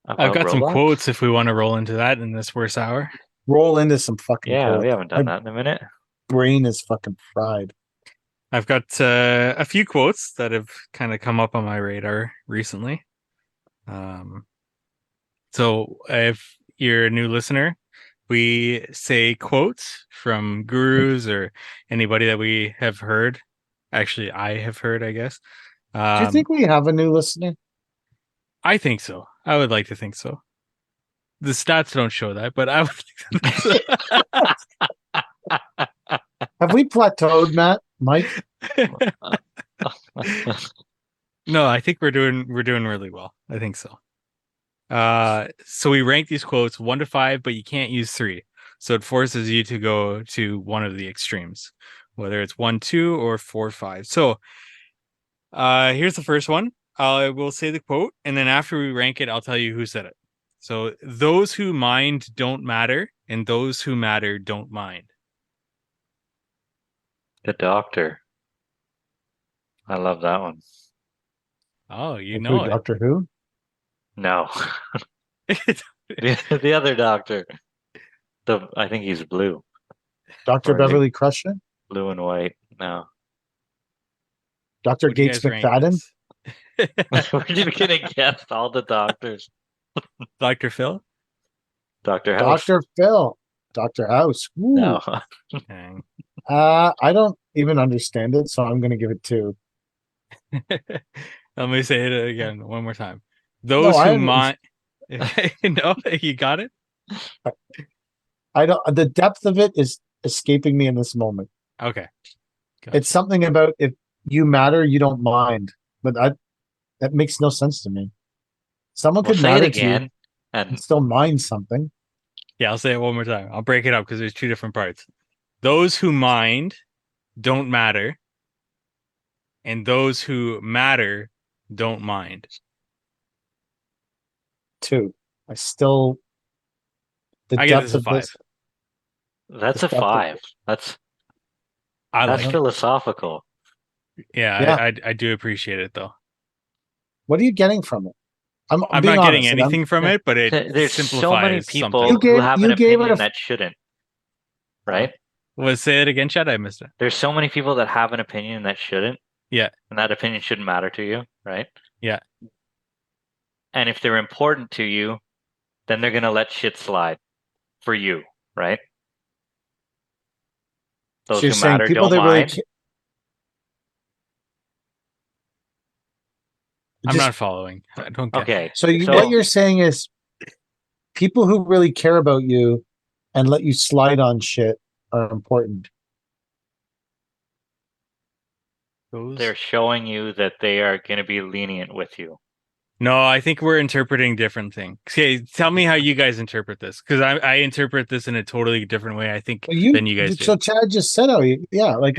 I've About got some robots? quotes if we want to roll into that in this first hour. Roll into some fucking Yeah, we quotes. haven't My done that in a minute. brain is fucking fried. I've got a few quotes that have kind of come up on my radar recently. Um, so if you're a new listener, we say quotes from gurus or anybody that we have heard. Actually, I have heard, I guess. Do you think we have a new listener? I think so. I would like to think so. The stats don't show that, but I would think so. Have we plateaued, Matt? Mike? No, I think we're doing really well. I think so. So we rank these quotes 1 to 5, but you can't use 3. So it forces you to go to one of the extremes, whether it's 1, 2, or 4, 5. So here's the first one. I will say the quote, and then after we rank it, I'll tell you who said it. So those who mind don't matter, and those who matter don't mind. The Doctor. I love that one. Oh, you Like who, know it. Doctor Who? No, the other Doctor. I think he's blue Dr. or is he Beverly Crusher? blue and white? No. Dr. Would you Gates guys rank McFadden? this? We're just gonna guess all the doctors. Dr. Phil? Doctor House. Dr. Phil. Dr. House. Ooh. No. Dang. I don't even understand it, so I'm going to give it 2. Let me say it again one more time. No, Those who mind. No, you got it? I don't. The depth of it is escaping me in this moment. Okay. Gotcha. It's something about if you matter, you don't mind, but that makes no sense to me. Someone We'll could say it matter to you again. and And still mind something. Yeah, I'll say it one more time. I'll break it up because there's 2 different parts. Those who mind don't matter, and those who matter don't mind. 2. I still the I give this depth a of 5. this. that's The a depth of five. That's I that's like it. philosophical. Yeah, Yeah. I do appreciate it though. What are you getting from it? I'm I'm being not getting honest. And anything from it, but it There's so many simplifies something. people who have an you gave it opinion a that shouldn't, right? Well, say it again, Chad. I missed it. There's so many people that have an opinion that shouldn't, Yeah, and that opinion shouldn't matter to you, right? yeah. And if they're important to you, then they're gonna let shit slide for you, right? so Those you're who saying matter people don't that really mind. I'm just not following. I don't get it. Okay, what so you're saying is people who really care about you and let you slide on shit are important. Those. they're showing you that they are gonna be lenient with you. No, I think we're interpreting different things. Okay, tell me how you guys interpret this, because I interpret this in a totally different way. I think Well, you than you guys so do. Chad just said, "Oh, yeah." Like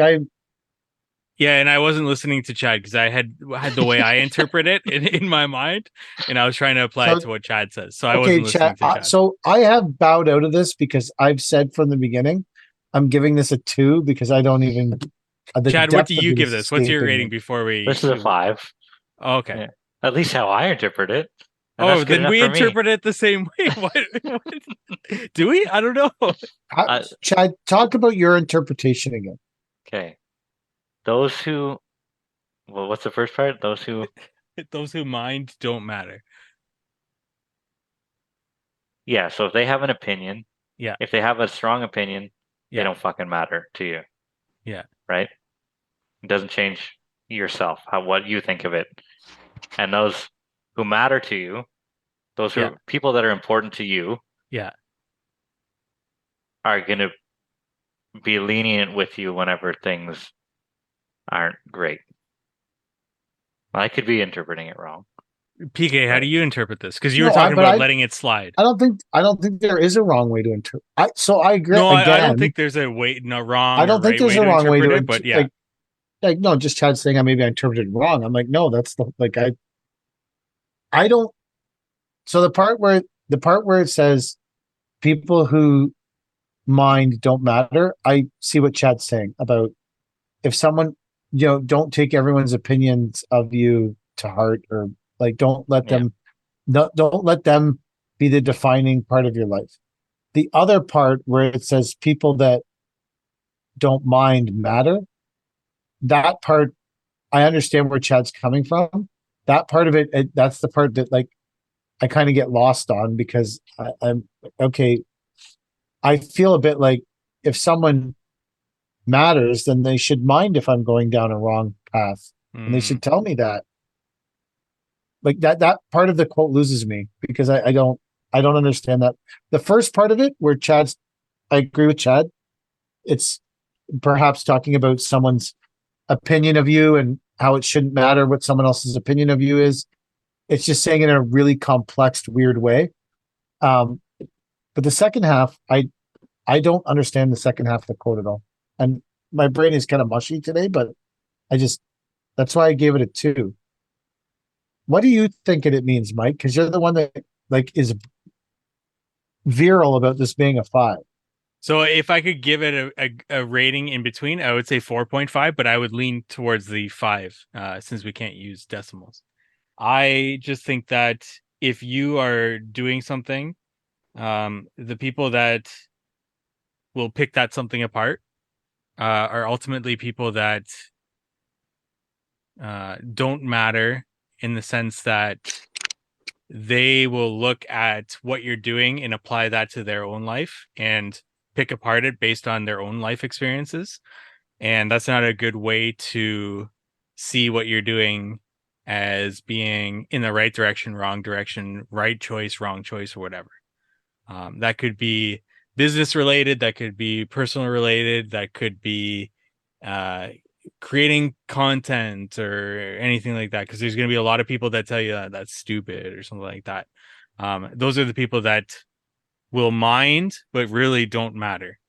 Yeah, and I wasn't listening to Chad because I had the way I interpret it in my mind, and I was trying to apply it so to what Chad says. So I okay, wasn't Chad. listening to Chad. So I have bowed out of this because I've said from the beginning, I'm giving this a 2 because I don't even the Chad, what do depth of you it give is this? What's your escaping rating me. before we? This is a five. Oh, okay. Yeah. At least how I interpret it. And Oh, that's good then enough we for me. interpret it the same way. What? Do we? I don't know. Chad, talk about your interpretation again. Okay. Those who, well, what's the first part? Those who mind don't matter. Yeah, so if they have an opinion, Yeah, if they have a strong opinion, they yeah, don't fucking matter to you, yeah, right? It doesn't change yourself, what you think of it. And those who matter to you, those who yeah, are people that are important to you, yeah. are going to be lenient with you whenever things aren't great. I could be interpreting it wrong. PK, how do But you interpret this? Because you were No, talking about letting it slide. I don't think there is a wrong way to interpret. So I agree No, I don't again. think there's a no I wrong or don't think right there's way a to wrong way interpret to it, but yeah, like no, just Chad saying I maybe I interpreted it wrong. I'm like, no, that's the like I don't. So the part where it says people who mind don't matter, I see what Chad's saying about if someone don't take everyone's opinions of you to heart or like don't let yeah, them don't let them be the defining part of your life. The other part where it says people that don't mind matter, that part, I understand where Chad's coming from. That part of it, that's the part that like I kind of get lost on because I'm okay. I feel a bit like if someone matters, then they should mind if I'm going down a wrong path, and they should tell me that. Like that part of the quote loses me because I don't understand that. The first part of it where Chad's, I agree with Chad. It's perhaps talking about someone's opinion of you and how it shouldn't matter what someone else's opinion of you is. It's just saying it in a really complex, weird way. Um, but the second half, I don't understand the second half of the quote at all. And my brain is kind of mushy today, but I just that's why I gave it a 2. What do you think it means, Mike? Because you're the one that like is virile about this being a 5. So if I could give it a rating in between, I would say 4.5, but I would lean towards the 5 since we can't use decimals. I just think that if you are doing something, the people that will pick that something apart are ultimately people that don't matter in the sense that they will look at what you're doing and apply that to their own life and pick apart it based on their own life experiences. And that's not a good way to see what you're doing as being in the right direction, wrong direction, right choice, wrong choice, or whatever. That could be business related, that could be personal related, that could be creating content or anything like that, because there's going to be a lot of people that tell you that that's stupid or something like that. Those are the people that will mind but really don't matter.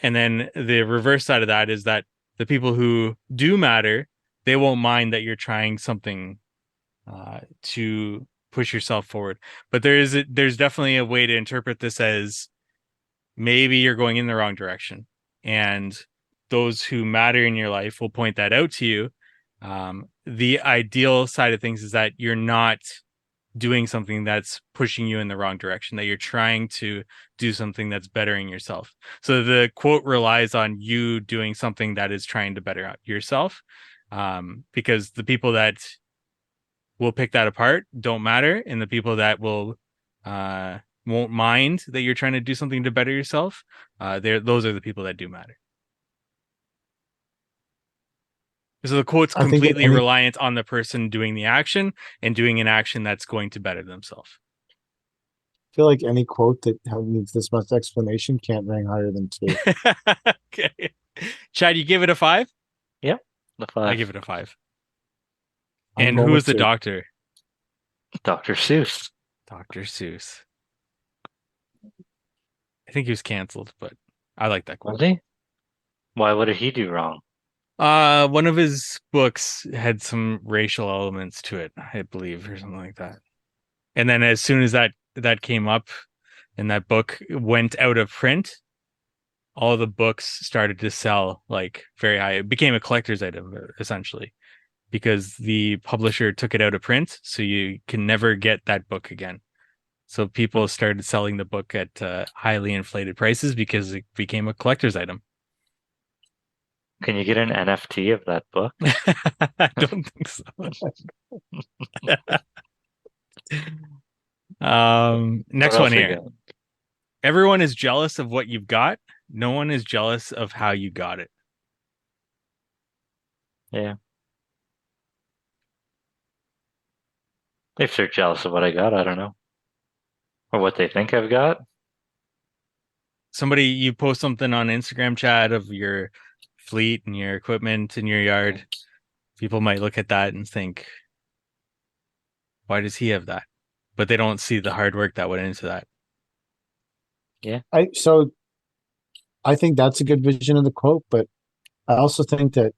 And then the reverse side of that is that the people who do matter, they won't mind that you're trying something to push yourself forward. But there's definitely a way to interpret this as maybe you're going in the wrong direction, and those who matter in your life will point that out to you. The ideal side of things is that you're not doing something that's pushing you in the wrong direction, that you're trying to do something that's bettering yourself. So the quote relies on you doing something that is trying to better out yourself, because the people that will pick that apart don't matter, and the people that will won't mind that you're trying to do something to better yourself, those are the people that do matter. So the quote's completely reliant on the person doing the action and doing an action that's going to better themselves. I feel like any quote that needs this much explanation can't rank higher than 2. Okay. Chad, you give it a 5? Yep. The 5. I give it a 5. And who is the doctor? Dr. Seuss. Dr. Seuss. I think he was canceled, but I like that quote. Was he? Why? What did he do wrong? One of his books had some racial elements to it, I believe, or something like that. And then as soon as that came up and that book went out of print, all the books started to sell like very high. It became a collector's item, essentially, because the publisher took it out of print, so you can never get that book again. So people started selling the book at highly inflated prices because it became a collector's item. Can you get an NFT of that book? I don't think so. Next one here. Everyone is jealous of what you've got. No one is jealous of how you got it. Yeah. If they're jealous of what I got, I don't know. Or what they think I've got. Somebody, you post something on Instagram, Chat, of your fleet and your equipment in your yard. People might look at that and think, why does he have that? But they don't see the hard work that went into that. Yeah. So I think that's a good vision of the quote, but I also think that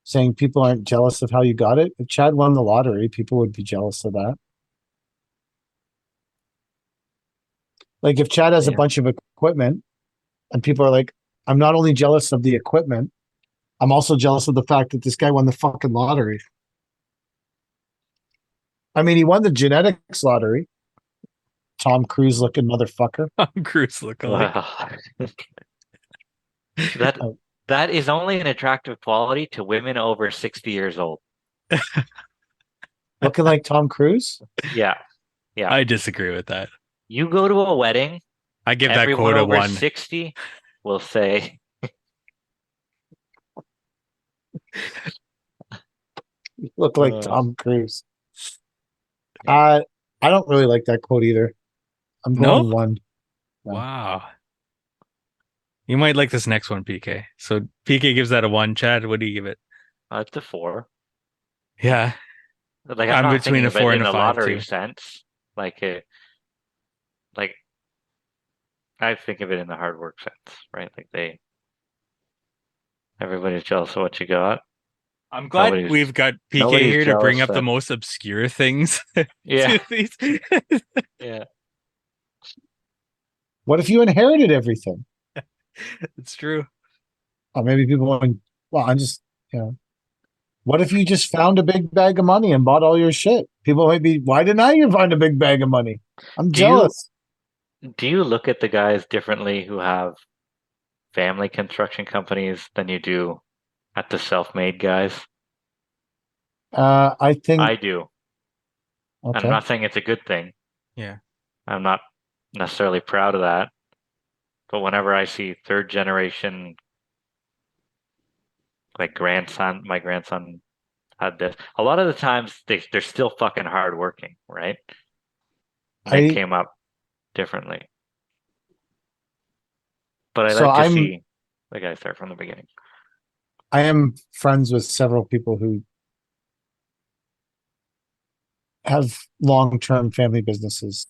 saying people aren't jealous of how you got it, if Chad won the lottery, people would be jealous of that. Like if Chad has a bunch of equipment and people are like, I'm not only jealous of the equipment, I'm also jealous of the fact that this guy won the fucking lottery. I mean, he won the genetics lottery. Tom Cruise looking motherfucker. Tom Cruise lookalike. Well, that Oh. that is only an attractive quality to women over 60 years old. Looking like Tom Cruise? Yeah. Yeah. I disagree with that. You go to a wedding, I give that everyone quote a over 1. 60 will say, You look like uh, Tom Cruise. yeah. I don't really like that quote either. I'm No? going 1. No. Wow. You might like this next one, PK. So PK gives that a 1. Chad, what do you give it? It's a 4. Yeah, Like I'm I'm not between thinking a of it 4 and in a the 5 lottery too. sense. Like I think of it in the hard work sense, right? Like everybody's jealous of what you got. I'm glad Nobody's we've got PK nobody's here to bring jealous up the that most obscure things yeah, to these. yeah. What if you inherited everything? It's true. Or maybe people want, well, I'm just, you know, what if you just found a big bag of money and bought all your shit? People might be, why didn't I find a big bag of money? I'm Do you jealous. do you look at the guys differently who have family construction companies than you do at the self-made guys? I think, I do. And I'm okay. not saying it's a good thing. Yeah. I'm not necessarily proud of that. But whenever I see third generation, like my grandson had this, a lot of the times they're still fucking hardworking, right? And they I, came up differently. But I so like to I'm, see the guy start from the beginning. I am friends with several people who have long-term family businesses.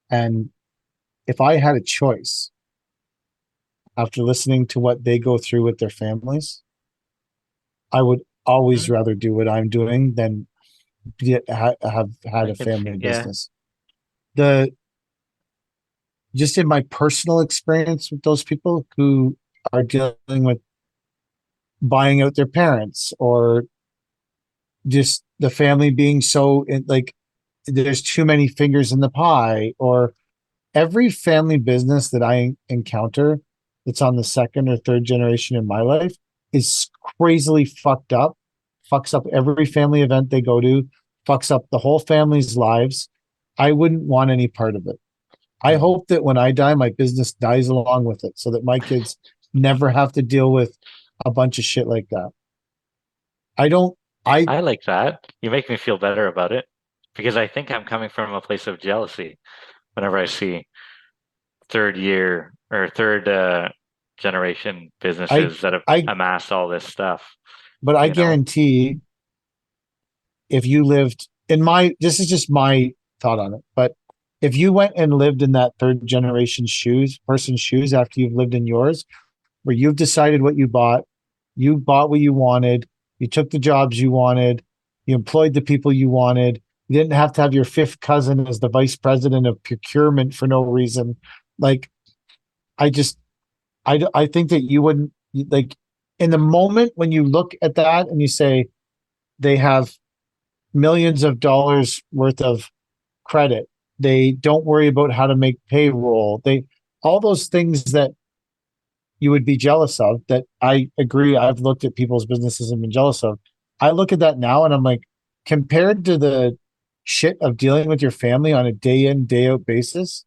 And if I had a choice after listening to what they go through with their families, I would always Hmm? rather do what I'm doing than have had I a can family see, yeah. business. The just in my personal experience with those people who are dealing with buying out their parents or just the family being so like there's too many fingers in the pie, or every family business that I encounter that's on the second or third generation in my life is crazily fucked up, fucks up every family event they go to, fucks up the whole family's lives. I wouldn't want any part of it. I Hmm. hope that when I die, my business dies along with it so that my kids never have to deal with a bunch of shit like that. I don't, I, I like that. You make me feel better about it because I think I'm coming from a place of jealousy whenever I see third year or third generation I, businesses that have I, amassed all this stuff, but I you know? guarantee if you lived in my, this is just my thought on it, but if you went and lived in that third generation person's shoes after you've lived in yours, where you've decided what you bought what you wanted, you took the jobs you wanted, you employed the people you wanted, you didn't have to have your fifth cousin as the vice president of procurement for no reason. Like, I just, I think that you wouldn't, like, in the moment when you look at that and you say they have millions of dollars worth of credit, they don't worry about how to make payroll, they, all those things that you would be jealous of, that I agree I've looked at people's businesses and been jealous of. I look at that now and I'm like, compared to the shit of dealing with your family on a day in, day out basis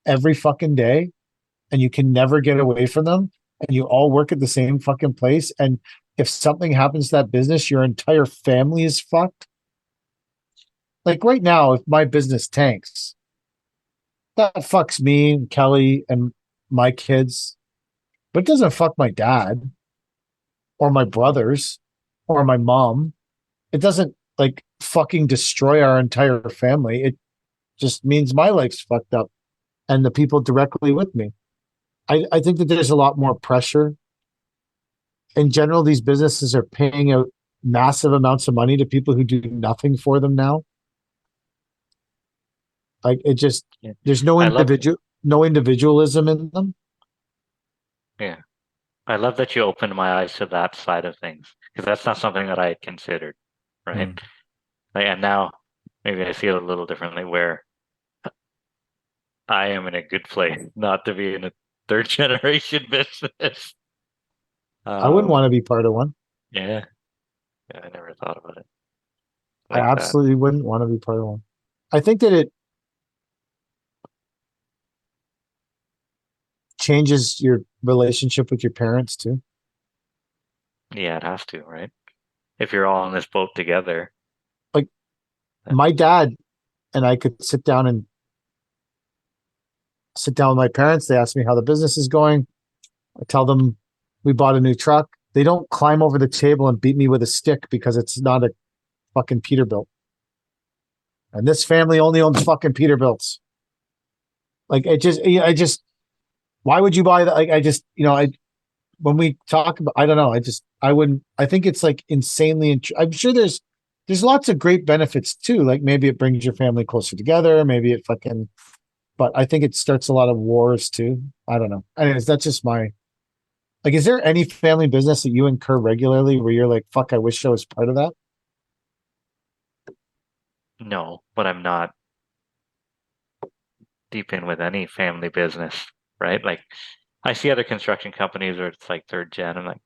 every fucking day, and you can never get away from them, and you all work at the same fucking place. And if something happens to that business, your entire family is fucked. Like right now, if my business tanks, that fucks me and Kelly and my kids, but it doesn't fuck my dad or my brothers or my mom. It doesn't like fucking destroy our entire family. It just means my life's fucked up and the people directly with me. I think that there's a lot more pressure. In general, these businesses are paying out massive amounts of money to people who do nothing for them now. Like it just, Yeah. there's I love, no individualism in them. yeah, I love that you opened my eyes to that side of things because that's not something that I had considered, right? Hmm. Like, and now maybe I see it a little differently where I am in a good place not to be in a third generation business. I wouldn't Um, want to be part of one. yeah, yeah, I never thought about it I like that. absolutely wouldn't want to be part of one. I think that it changes your relationship with your parents too. Yeah, it has to, right? If you're all in this boat together, Like then my dad and I could sit down with my parents. They ask me how the business is going. I tell them we bought a new truck. They don't climb over the table and beat me with a stick because it's not a fucking Peterbilt. And this family only owns fucking Peterbilts. Like I just, why would you buy that? Like I just, when we talk about, I don't know. I wouldn't. I think it's like insanely. I'm sure there's lots of great benefits too. Like maybe it brings your family closer together. Maybe it fucking. But I think it starts a lot of wars too. I don't know. Anyways, that's just my like. Is there any family business that you incur regularly where you're like, fuck, I wish I was part of that? no, but I'm not deep in with any family business, right? Like I see other construction companies where it's like third gen. I'm like,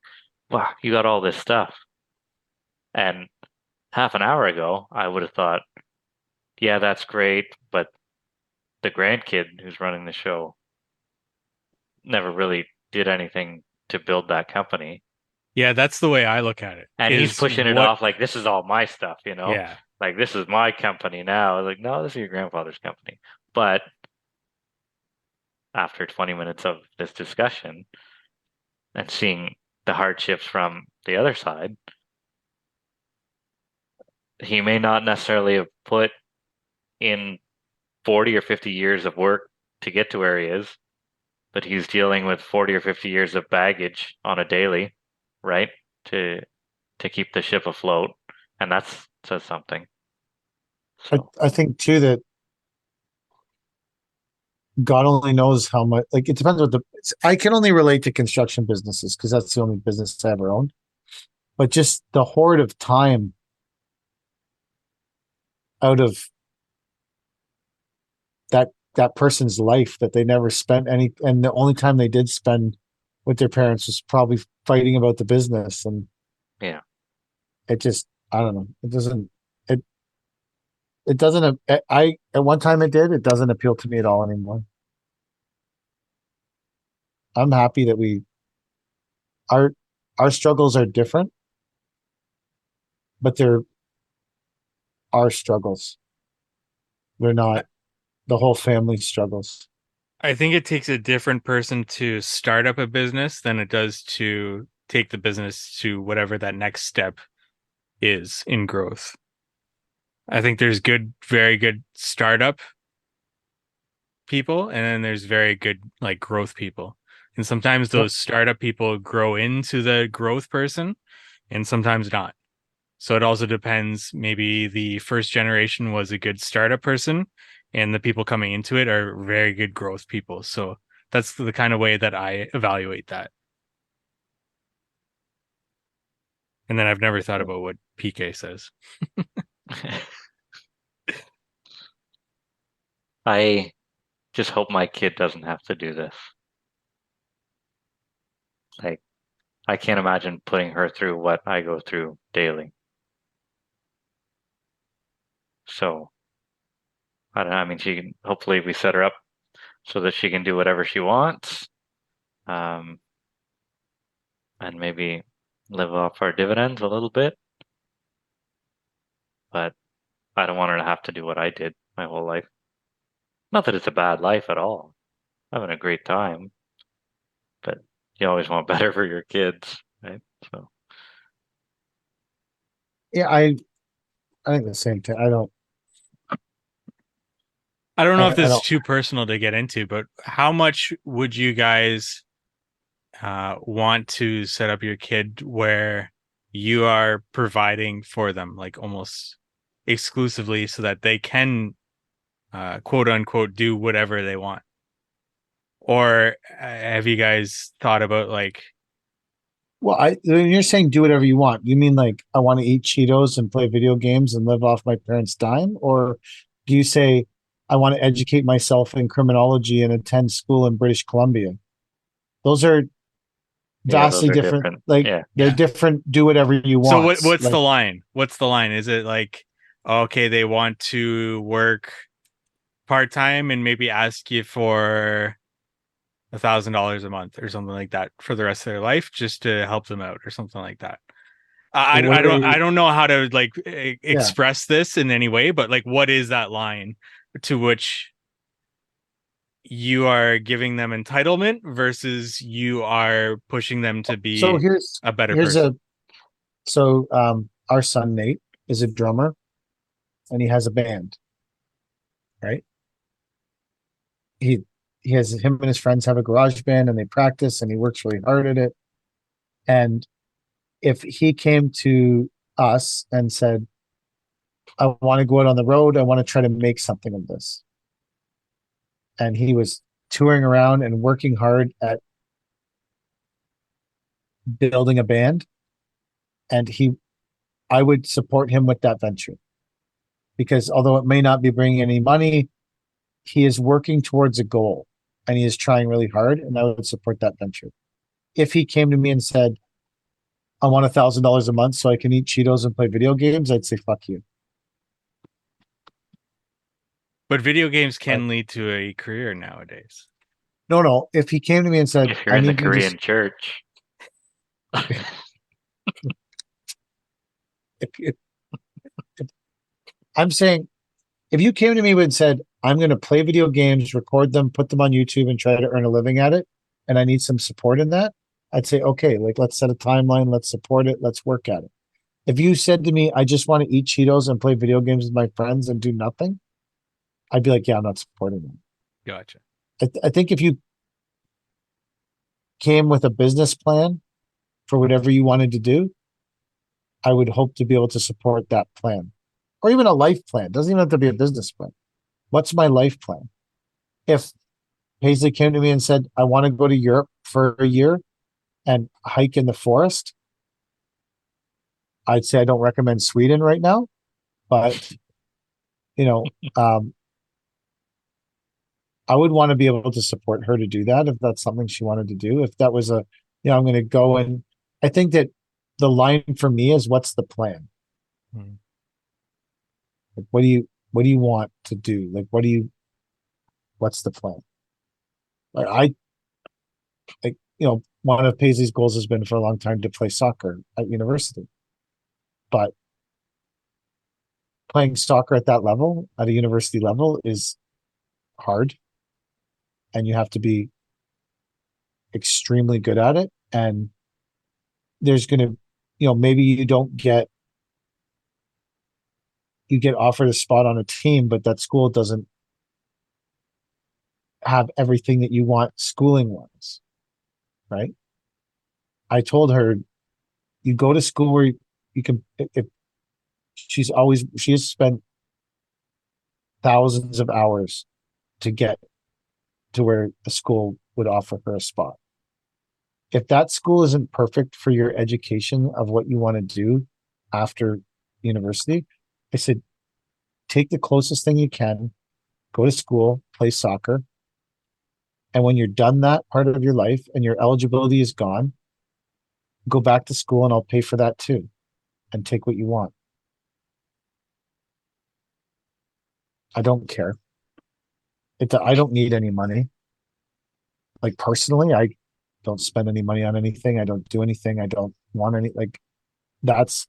wow, you got all this stuff. And half an hour ago, I would have thought, yeah, that's great, but the grandkid who's running the show never really did anything to build that company. Yeah, that's the way I look at it. And he's Is pushing it what off like this is all my stuff, you know? yeah. Like this is my company now. Like, no, this is your grandfather's company. But after 20 minutes of this discussion and seeing the hardships from the other side, he may not necessarily have put in 40 or 50 years of work to get to where he is, but he's dealing with 40 or 50 years of baggage on a daily, right? To to keep the ship afloat. And that's says something. I, So I think too that God only knows how much. Like it depends what the. I can only relate to construction businesses because that's the only business I ever owned. But just the hoard of time out of that person's life that they never spent any, and the only time they did spend with their parents was probably fighting about the business, and yeah. it just I don't know. It it doesn't. I at one time it did. It doesn't appeal to me at all anymore. I'm happy that our our struggles are different, but they're our struggles. They're I not the whole family struggles. I think it takes a different person to start up a business than it does to take the business to whatever that next step is in growth. I think there's very good startup people, and then there's very good like growth people. And sometimes Yep. those startup people grow into the growth person and sometimes not. So it also depends. Maybe the first generation was a good startup person and the people coming into it are very good growth people. So that's the kind of way that I evaluate that. And then I've never thought about what PK says. I just hope my kid doesn't have to do this. Like I can't imagine putting her through what I go through daily. So I don't know. I mean, she can hopefully we set her up so that she can do whatever she wants, um, and maybe live off our dividends a little bit. But I don't want her to have to do what I did my whole life. Not that it's a bad life at all. I'm having a great time, but you always want better for your kids, right? So Yeah, I think the same thing. I don't know if I this is don't. too personal to get into, but how much would you guys want to set up your kid where you are providing for them, like almost exclusively, so that they can quote unquote do whatever they want? Or have you guys thought about like Well, when you're saying do whatever you want, you mean like I want to eat Cheetos and play video games and live off my parents' dime? Or do you say I want to educate myself in criminology and attend school in British Columbia? Those are Yeah, those vastly are different. different. Like Yeah. they're Yeah. different. Do whatever you So want. what's the Like, line? What's the line? Is it like, okay, they want to work part-time and maybe ask you for $1,000 a month or something like that for the rest of their life just to help them out or something like that? what are I they? don't know how to like Yeah. express this in any way, but like what is that line to which you are giving them entitlement versus you are pushing them to So be a better here's person? a our son Nate is a drummer and he has a band, right? He he has him and his friends have a garage band and they practice and he works really hard at it. And if he came to us and said, I want to go out on the road, I want to try to make something of this. And he was touring around and working hard at building a band. And I would support him with that venture because although it may not be bringing any money, he is working towards a goal and he is trying really hard. And I would support that venture. If he came to me and said, I want $1,000 a month so I can eat Cheetos and play video games, I'd say, fuck you. But video games But can lead to a career nowadays. no. If he came to me and said, If you're I in the need you to, Korean church, if I'm saying, if you came to me and said, I'm going to play video games, record them, put them on YouTube, and try to earn a living at it, and I need some support in that, I'd say, okay, like let's set a timeline, let's support it, let's work at it. If you said to me, I just want to eat Cheetos and play video games with my friends and do nothing, I'd be like, yeah, I'm not supporting that. Gotcha. I think if you came with a business plan for whatever you wanted to do, I would hope to be able to support that plan or even a life plan. It doesn't even have to be a business plan. What's my life plan? If Paisley came to me and said, I want to go to Europe for a year and hike in the forest, I'd say I don't recommend Sweden right now, but you know, I would want to be able to support her to do that if that's something she wanted to do. If that was I'm going to go and I think that the line for me is what's the plan? Hmm. Like, what do you want to do? Like, what's the plan? Like, one of Paisley's goals has been for a long time to play soccer at university, but playing soccer at that level, at a university level, is hard, and you have to be extremely good at it. And there's going to, maybe you get offered a spot on a team, but that school doesn't have everything that you want schooling wise, right? I told her, you go to school where you can, if she has spent thousands of hours to get to where a school would offer her a spot. If that school isn't perfect for your education of what you want to do after university, I said, take the closest thing you can, go to school, play soccer. And when you're done that part of your life and your eligibility is gone, go back to school and I'll pay for that too and take what you want. I don't care. I don't need any money. Like personally, I don't spend any money on anything. I don't do anything. I don't want any, like, that's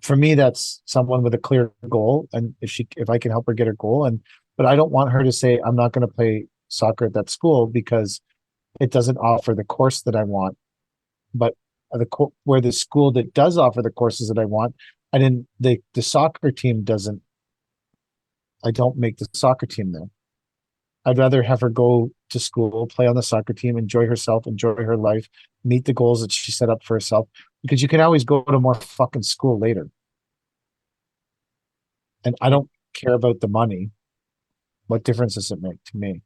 for me, that's someone with a clear goal. And if I can help her get her goal, but I don't want her to say, I'm not going to play soccer at that school because it doesn't offer the course that I want. But where the school that does offer the courses that I want, the soccer team doesn't, I don't make the soccer team there. I'd rather have her go to school, play on the soccer team, enjoy herself, enjoy her life, meet the goals that she set up for herself, because you can always go to more fucking school later. And I don't care about the money. What difference does it make to me?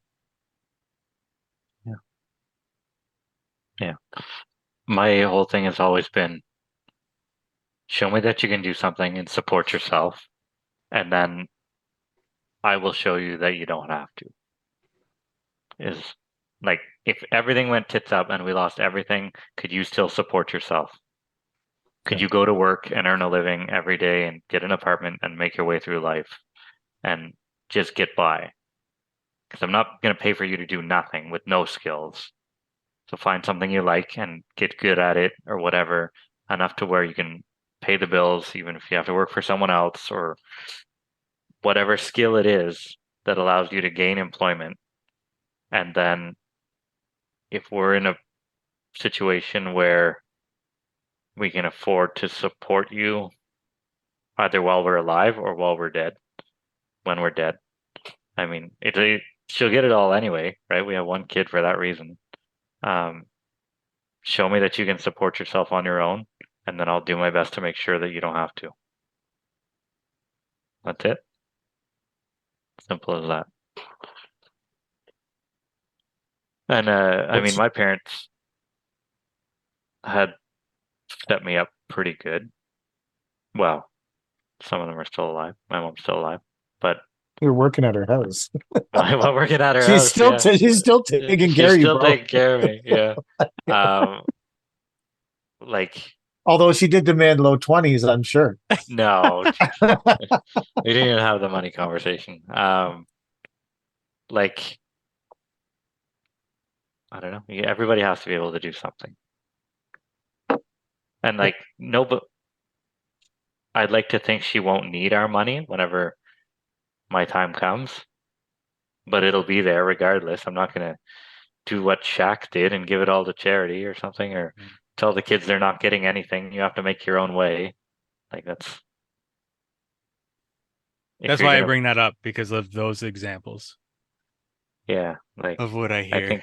yeah, yeah. My whole thing has always been show me that you can do something and support yourself, and then I will show you that you don't have to. Is like if everything went tits up and we lost everything, could you still support yourself? Could Yeah. you go to work and earn a living every day and get an apartment and make your way through life and just get by? Because I'm not going to pay for you to do nothing with no skills. So find something you like and get good at it or whatever, enough to where you can pay the bills, even if you have to work for someone else or whatever skill it is that allows you to gain employment. And then if we're in a situation where we can afford to support you either while we're alive or while we're dead, when we're dead. I mean, she'll get it all anyway, right? We have one kid for that reason. Um, Show me that you can support yourself on your own, and then I'll do my best to make sure that you don't have to. That's it. Simple as that. And I mean, What's my parents had set me up pretty good. Well, some of them are still alive. My mom's still alive, but You're working at her house? while working at her She's house, still yeah, she's still taking care she's of you, still bro. taking care of me. Yeah. Um, like Although she did demand low 20s, I'm sure. no, we didn't even have the money conversation. Like I don't know. Everybody has to be able to do something, and like no, but I'd like to think she won't need our money whenever my time comes, but it'll be there regardless. I'm not gonna do what Shaq did and give it all to charity or something, or tell the kids they're not getting anything. You have to make your own way. Like if That's you're why I gonna, bring that up because of those examples yeah. Like of what I I hear. think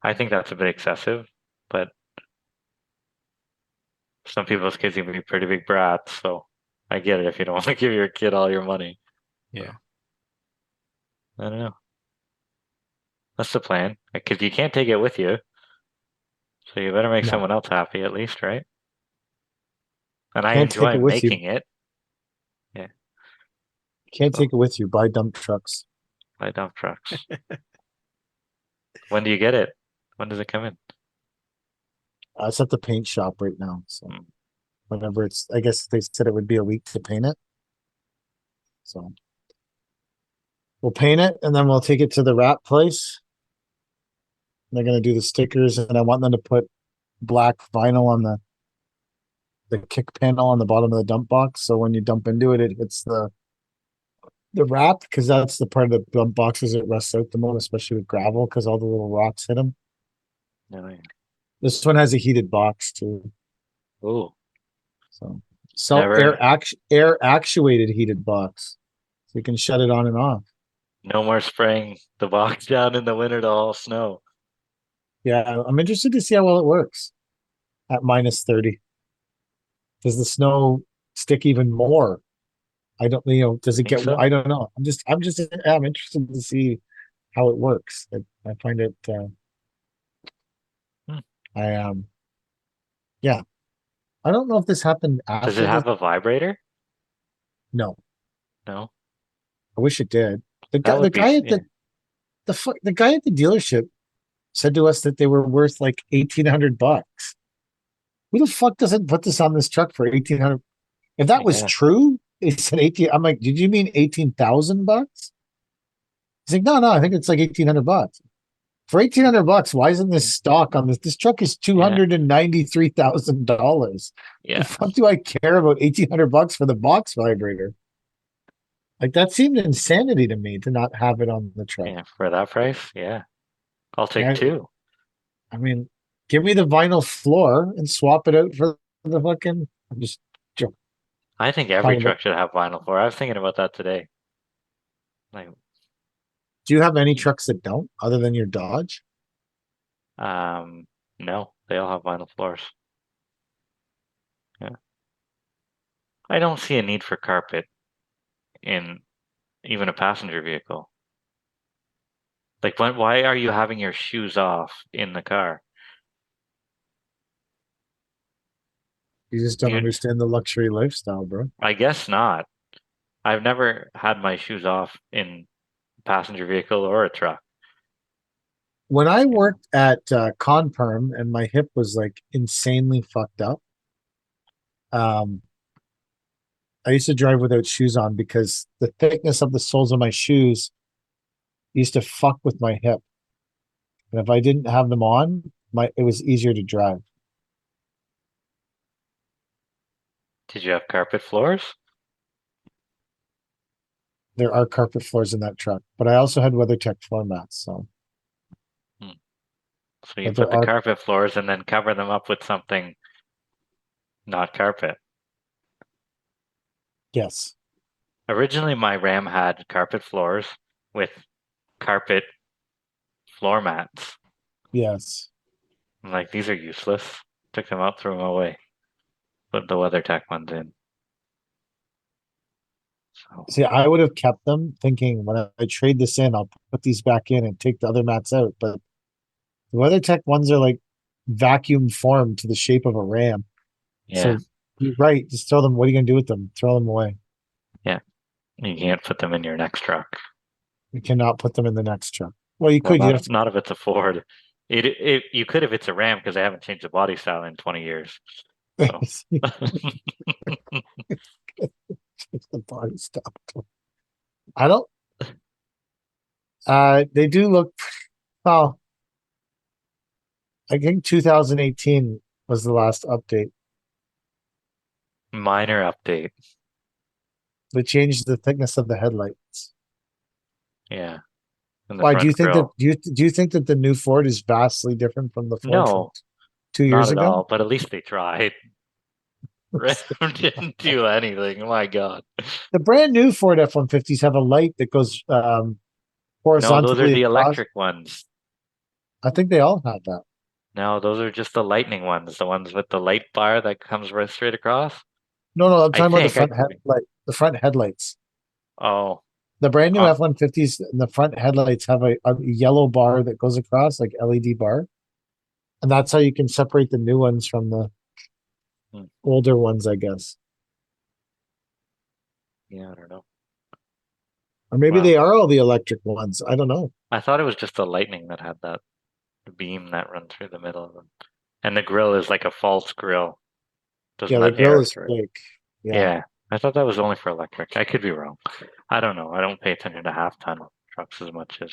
I think that's a bit excessive, but some people's kids can be pretty big brats, so I get it if you don't want to give your kid all your money. Yeah. I don't know. That's the plan. Because you can't take it with you, so you better make No, someone else happy at least, right? And I can't take it enjoy with you. making it. Yeah. Can't So take it with you. Buy dump trucks. buy dump trucks. When do you get it? When does it come in? It's at the paint shop right now. So Hmm. whenever I guess they said it would be a week to paint it. So we'll paint it and then we'll take it to the wrap place. They're gonna do the stickers, and I want them to put black vinyl on the kick panel on the bottom of the dump box. So when you dump into it, it hits the wrap because that's the part of the dump boxes that rusts out the most, especially with gravel because all the little rocks hit them. No, This one has a heated box too. ooh, So never. air actuated heated box. So you can shut it on and off. No more spraying the box down in the winter to all snow. Yeah, I'm interested to see how well it works at minus 30. Does the snow stick even more? I don't, does it Think get, so? I don't know. I'm interested to see how it works. I find it, Hmm. I, yeah, I don't know if this happened Does it after the, have a vibrator? no, No. I wish it did. That The would be, guy at yeah. the guy at the dealership said to us that they were worth like 1,800 bucks. Who the fuck doesn't put this on this truck for 1,800? If that was Yeah. true, he said 18. I'm like, did you mean 18,000 bucks? He's like, no, I think it's like 1,800 bucks. For 1,800 bucks, why isn't this stock on this? This truck is Yeah. $293,000. The Yeah. fuck do I care about 1,800 bucks for the box vibrator? Like that seemed insanity to me to not have it on the truck. Yeah. For that price? Yeah. I'll take Yeah, two. I mean, give me the vinyl floor and swap it out for the fucking. I'm just joking. I think every Talking about. truck should have vinyl floor. I was thinking about that today. Like, Do you have any trucks that don't, other than your Dodge? um, no, they all have vinyl floors. Yeah. I don't see a need for carpet in even a passenger vehicle. Like, why are you having your shoes off in the car? You just don't You, understand the luxury lifestyle, bro. I guess not. I've never had my shoes off in a passenger vehicle or a truck. When I worked at Conperm and my hip was like insanely fucked up, um, I used to drive without shoes on because the thickness of the soles of my shoes used to fuck with my hip. And if I didn't have them on, it was easier to drive. Did you have carpet floors? There are carpet floors in that truck, but I also had WeatherTech floor mats. So, Hmm. So you but there put the are carpet floors and then cover them up with something not carpet. yes, Originally, my Ram had carpet floors with carpet floor mats. yes. I'm like, these are useless. Took them out, threw them away. Put the WeatherTech ones in. So See, I would have kept them thinking when I trade this in, I'll put these back in and take the other mats out. But the WeatherTech ones are like vacuum formed to the shape of a ram. yeah, So you're right. Just throw them. What are you gonna do with them? Throw them away. yeah. You can't put them in your next truck. You cannot put them in the next truck. Well, you Well, could. You not have if, not if it's a Ford. It you could if it's a Ram because they haven't changed the body style in 20 years. to So the body stuff. I don't. They do look. Well, I think 2018 was the last update. minor update. They changed the thickness of the headlights. Yeah, in the Why do you front think that grill. do you think that the new Ford is vastly different from the Ford from No, 2 years not at ago? all. But at least they tried. Ram didn't do anything. My God. The brand new Ford F-150s have a light that goes No, those are horizontally the across. electric ones. I think they all have that. No, those are just the lightning ones, the ones with the light bar that comes right straight across. No, no, I'm I talking about the think I front could be. headlight. The front headlights. Oh, The brand new uh, F-150s and the front headlights have a yellow bar that goes across, like LED bar, and that's how you can separate the new ones from the hmm, older ones, I guess. yeah, I don't know. Or maybe they Well, are all the electric ones. I don't know. I thought it was just the lightning that had that beam that runs through the middle of them. And the grill is like a false grill. Doesn't Yeah, the let grill air is through it. fake. Yeah, Yeah, I thought that was only for electric. I could be wrong. I don't know. I don't pay attention to half ton trucks as much as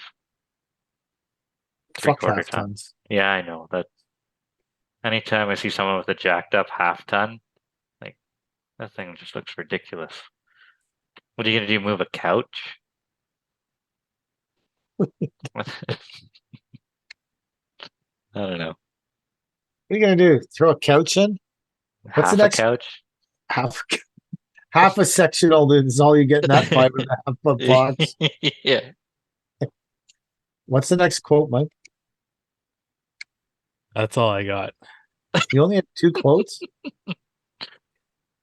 three fuck quarter half ton. tons. Yeah, I know that anytime I see someone with a jacked up half ton, like that thing just looks ridiculous. What are you gonna do? Move a couch? I don't know. What are you gonna do? Throw a couch in? What's the Half a next couch? half half a sectional is all you get in that 5.5 foot box? Yeah. What's the next quote, Mike? That's all I got. You only had 2 quotes?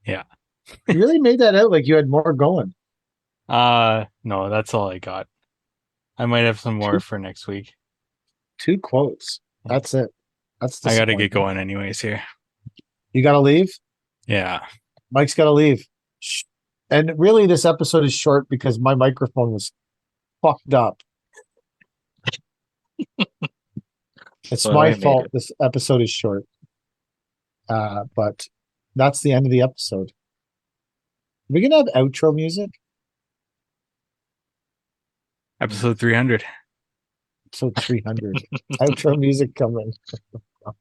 Yeah. You really made that out like you had more going. No, that's all I got. I might have some more Two, for next week. 2 quotes. That's it. That's I gotta get disappointing. going anyways here. You gotta leave? Yeah. Mike's gotta leave. Shh. And really, this episode is short because my microphone was fucked up. It's Well, my we made fault it. this episode is short. But that's the end of the episode. Are we gonna have outro music? Episode 300. Episode 300. Outro music coming. Bye.